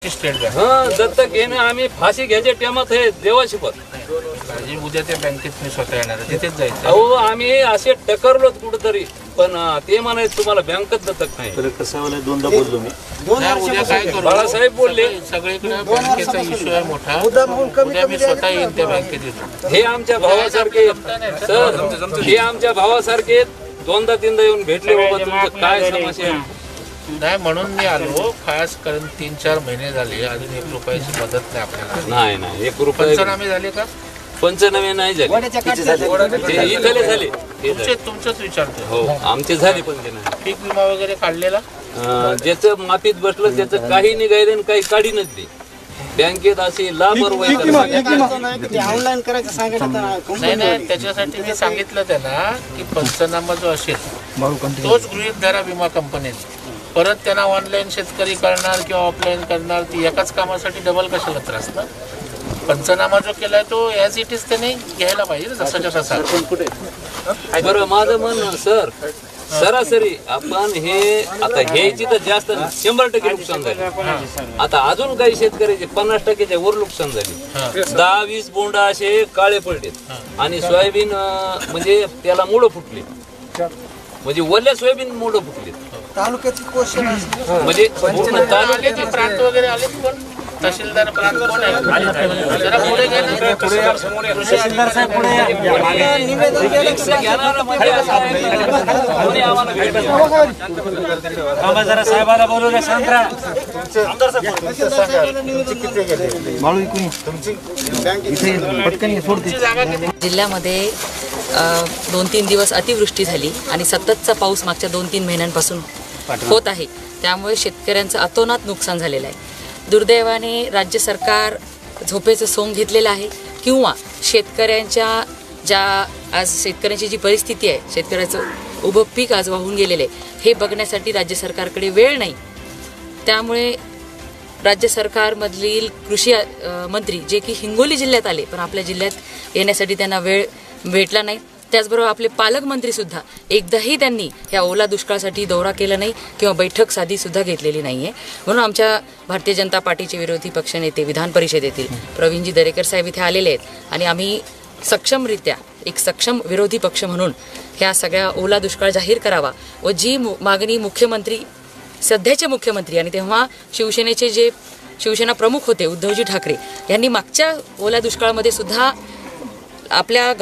State bank दत्तक घेणे आम्ही फाशी घ्यायच्या टायमात हे देवाची पद उद्या त्या बँकेत मी स्वतः येणार तिथेच जायचं. अहो आम्ही असे टकरलो कुठेतरी पण ते म्हणायचं तुम्हाला बँकेत दत्तक नाही. तर कसं वाला दोनदा बोललो मी. उद्या काय करू बाळासाहेब बोलले सगळीकडे बँकेचा इश्यू आहे मोठा. उद्या मी स्वतः येईन त्या बँकेत येतो. हे आमच्या भावासारखे सर हे आमच्या भावासारखे दोनदा तीनदा येऊन भेटले बाबा तुमचं काय समस्या नाही म्हणून मी आलो खास कारण 3-4 महिने झाले अजून 1 रुपयाची मदत नाही आपल्याला. नाही 1 रुपया पंचनामे झाले का? पंचनामे नाही झाले इथले झाले तुमचंच विचारतो. हो आमचे झाले पंचनामे. पीक विमा वगैरे काढलेला ज्याचं मातीत बसलं त्याचं काही निघायलं आणि काही काढीनच दे. बँकेत अशी लापरवाही ऑनलाईन करायचं सांगितलं नाही त्याच्यासाठी मी सांगितलं त्यांना की पंचनामा जो असेल तोच गृहीत धरा विमा कंपनीने. परत त्यांना ऑनलाईन शेतकरी करणार किंवा ऑफलाईन करणार ती एकाच कामासाठी डबल कशाला त्रास ना. पंचनामा जो केलाय तो ॲज इट इज त्याने घ्यायला पाहिजे जसाच्या तसा. बरं माझं म्हणणं सर सरासरी आपण हे आता घ्यायची तर जास्त 100% नुकसान झाले. आता अजून काही शेतकऱ्याचे 50%च्या वर नुकसान झाले. 10-20 बोंड असे काळे पडलेत आणि सोयाबीन म्हणजे त्याला मुळं फुटले म्हणजे वल्या सोयाबीन मुळं फुटले. तालुक्याची क्वेश्चन म्हणजे तालुक्याचे प्रांत वगैरे आले पण तहसीलदार प्रांत कोण आहे जरा पुढे गेले तहसीलदार साहेब पुढे जरा साहेबाला बोलवलं सांगा. जिल्ह्यामध्ये 2-3 दिवस अतिवृष्टी झाली आणि सततचा पाऊस मागच्या 2-3 महिन्यांपासून होत आहे. त्यामुळे शेतकऱ्यांचं अतोनात नुकसान झालेलं आहे. दुर्दैवाने राज्य सरकार झोपेचं सोंग घेतलेलं आहे किंवा शेतकऱ्यांच्या आज शेतकऱ्यांची जी परिस्थिती आहे शेतकऱ्याचं उभं पीक आज वाहून गेलेलं आहे हे बघण्यासाठी राज्य सरकारकडे वेळ नाही. त्यामुळे राज्य सरकारमधील कृषी मंत्री जे की हिंगोली जिल्ह्यात आले पण आपल्या जिल्ह्यात येण्यासाठी त्यांना वेळ भेटला नाही. त्याचबरोबर आपले पालकमंत्रीसुद्धा एकदाही त्यांनी ह्या ओला दुष्काळासाठी दौरा केला नाही किंवा बैठक साधीसुद्धा घेतलेली नाही आहे. म्हणून आमच्या भारतीय जनता पार्टीचे विरोधी पक्षनेते विधान परिषदेतील प्रवीणजी दरेकर साहेब इथे आलेले आहेत आणि आम्ही सक्षमरित्या एक सक्षम विरोधी पक्ष म्हणून ह्या सगळ्या ओला दुष्काळ जाहीर करावा व जी मागणी मुख्यमंत्री सध्याचे मुख्यमंत्री आणि तेव्हा शिवसेनेचे जे शिवसेना प्रमुख होते उद्धवजी ठाकरे यांनी मागच्या ओला दुष्काळामध्ये सुद्धा आपल्या